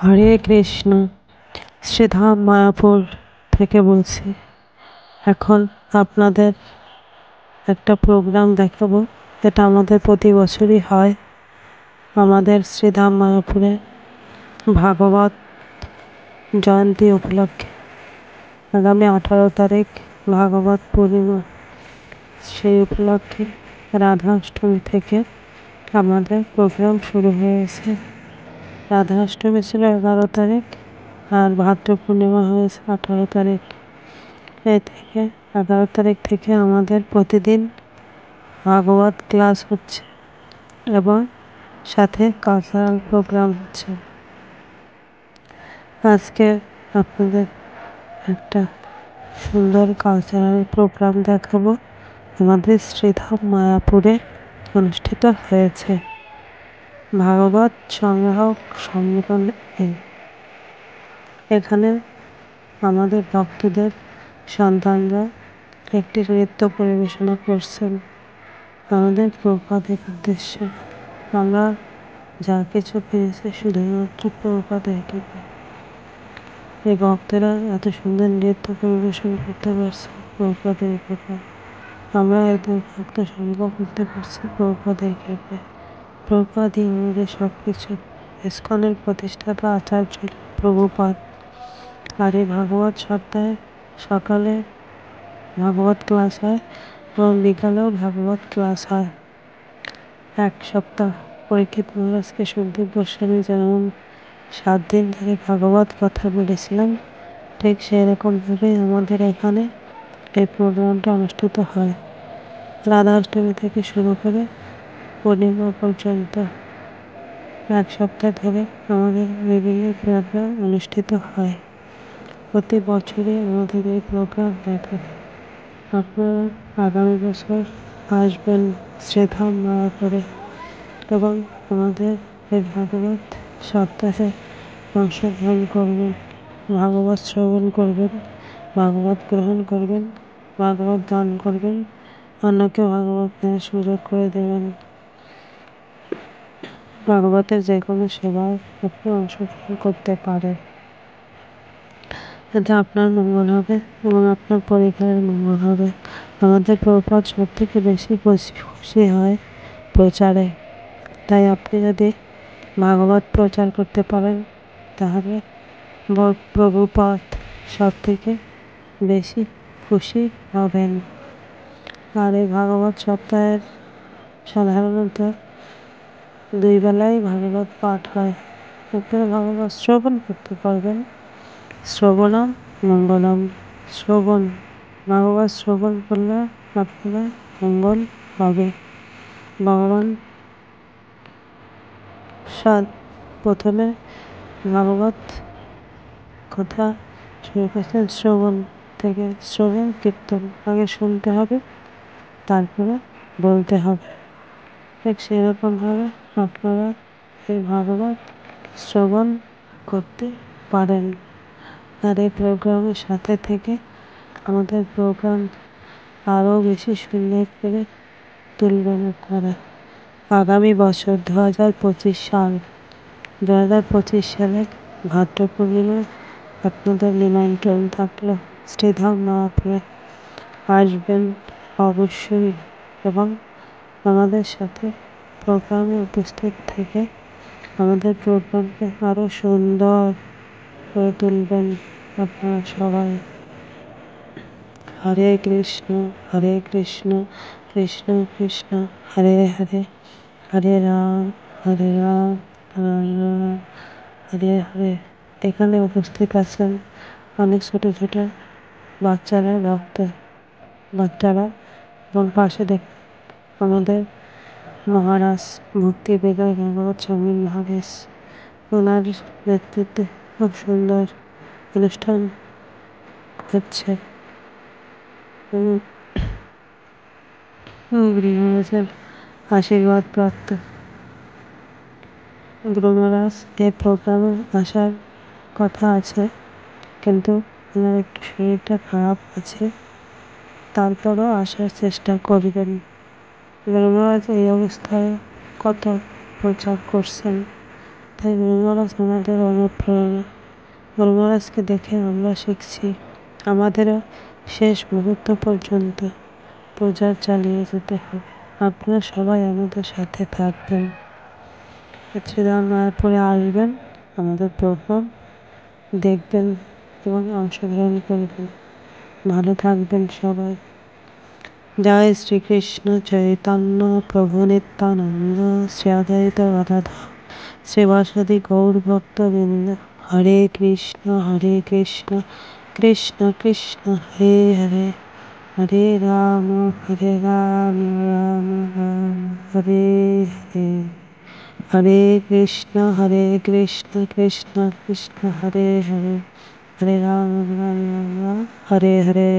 হরে কৃষ্ণ। শ্রীধাম মায়াপুর থেকে বলছি। এখন আপনাদের একটা প্রোগ্রাম দেখাবো, এটা আমাদের প্রতি বছরই হয়। আমাদের শ্রীধাম মায়াপুরে ভাগবত জয়ন্তী উপলক্ষে আগামী 18 তারিখ ভাগবত পূর্ণিমা, সেই উপলক্ষে রাধাষ্টমী থেকে আমাদের প্রোগ্রাম শুরু হয়েছে। রাধাষ্টমী ছিল 11 তারিখ আর ভাদ্র পূর্ণিমা হয়েছে 18 তারিখ। এই থেকে 11 তারিখ থেকে আমাদের প্রতিদিন ভাগবত ক্লাস হচ্ছে এবং সাথে কালচারাল প্রোগ্রাম হচ্ছে। আজকে আপনাদের একটা সুন্দর কালচারাল প্রোগ্রাম দেখাবো, আমাদের শ্রীধাম মায়াপুরে অনুষ্ঠিত হয়েছে। ভাগবত সংগ্রাহক সম্মেলন। এখানে আমাদের ভক্তদের সন্তানরা একটি নৃত্য পরিবেশনা করছেন আমাদের প্রভুপাদের উদ্দেশ্যে। আমরা যা কিছু পেয়েছি শুধুমাত্র প্রভুপাদের থেকে। এই ভক্তেরা এত সুন্দর নৃত্য পরিবেশন করতে পারছে প্রভুপাদের কৃপা। আমরা একদম ভক্ত সঙ্গ করতে পারছি প্রভুপাদের কৃপা। প্রভুপাদই আমাদের সব কিছু। ইস্কনের প্রতিষ্ঠাতা আচার্য প্রভুপাদ। আর এই ভাগবত সপ্তাহে সকালে ভাগবত ক্লাস হয় এবং বিকালেও ভাগবত ক্লাস হয়। এক সপ্তাহ পরীক্ষিত মহারাজকে সুখদেব গোস্বামী যেমন 7 দিন ধরে ভাগবত কথা বলেছিলাম, ঠিক সেরকমভাবেই আমাদের এখানে এই প্রোগ্রামটা অনুষ্ঠিত হয়। রাধাষ্টমী থেকে শুরু করে পূর্ণিমা পর্যন্ত 1 সপ্তাহ ধরে আমাদের বিভিন্ন প্রোগ্রাম অনুষ্ঠিত হয়। প্রতি বছরই আমাদের এই প্রোগ্রাম থাকে। আপনারা আগামী বছর আসবেন শ্রীধাম মায়াপুরে এবং আমাদের এই ভাগবত সপ্তাহে অংশগ্রহণ করবেন, ভাগবত শ্রবণ করবেন, ভাগবত গ্রহণ করবেন, ভাগবত দান করবেন, অন্যকে ভাগবত নেওয়ার সুযোগ করে দেবেন। ভাগবতের যে কোনো সেবায় আপনি অংশগ্রহণ করতে পারেন। এতে আপনার মঙ্গল হবে এবং আপনার পরিবারের মঙ্গল হবে। আমাদের প্রভুপাদ সব থেকে বেশি খুশি হয় প্রচারে। তাই আপনি যদি ভাগবত প্রচার করতে পারেন তাহলে প্রভুপাদ সব থেকে বেশি খুশি হবেন। আর এই ভাগবত সপ্তাহের সাধারণত 2 বেলায় ভাগবত পাঠ হয়। আপনারা ভাগবত শ্রবণ করতে পারবেন। শ্রবণম মঙ্গলম। শ্রবণ, ভাগবত শ্রবণ করলে আপনারা মঙ্গল হবে। ভগবান প্রথমে ভাগবত কথা শুরু করছেন শ্রবণ থেকে। শ্রবণ কীর্তন আগে শুনতে হবে, তারপরে বলতে হবে। ঠিক সেরকমভাবে আপনারা এই ভাগবত শ্রবণ করতে পারেন। আর এই প্রোগ্রামের সাথে থেকে আমাদের প্রোগ্রাম আরও বেশি সুন্দর করে তুলবেন আপনারা। আগামী বছর 2025 সাল 2025 সালের ভাদ্র পূর্ণিমায় আপনাদের নিমন্ত্রণ থাকলো শ্রীধাম মায়াপুরে। আসবেন অবশ্যই এবং আমাদের সাথে প্রোগ্রামে উপস্থিত থেকে আমাদের প্রোগ্রামকে আরও সুন্দর করে তুলবেন আপনারা সবাই। হরে কৃষ্ণ হরে কৃষ্ণ কৃষ্ণ কৃষ্ণ হরে হরে, হরে রাম হরে রাম রাম রাম হরে হরে। এখানে উপস্থিত আছেন অনেক ছোট ছোট বাচ্চারা, বাচ্চারা এবং পাশে আমাদের মহারাজ ভক্তি বিজয় ভাগবত স্বামী মহারাজ। ওনার নেতৃত্বে খুব সুন্দর অনুষ্ঠান হচ্ছে। গুরু মহারাজের আশীর্বাদ প্রাপ্ত গুরু মহারাজ এই প্রোগ্রামে আসার কথা আছে, কিন্তু ওনার একটু শরীরটা খারাপ আছে, তারপরও আসার চেষ্টা করবেন। গুরু মহারাজ এই অবস্থায় কত প্রচার করছেন, তাই গুরু মহারাজ আমাদের অনুপ্রেরণা। গুরু মহারাজকে দেখে আমরা শিখছি। আমাদেরও শেষ মুহূর্ত পর্যন্ত প্রচার চালিয়ে যেতে হবে। আপনারা সবাই আমাদের সাথে থাকবেন, শ্রীরাম পরে আসবেন, আমাদের প্রোগ্রাম দেখবেন এবং অংশগ্রহণ করবেন। ভালো থাকবেন সবাই। জয় শ্রীকৃষ্ণ চৈতন্য প্রভু নিত্যানন্দ শ্রী অদ্বৈত গদাধর শ্রীবাসুদেব গৌর ভক্তবৃন্দ। হরে কৃষ্ণ কৃষ্ণ কৃষ্ণ হরে হরে, হরে রাম রাম রাম হরে হরে, হরে কৃষ্ণ কৃষ্ণ কৃষ্ণ হরে হরে, হরে রাম হরে হরে।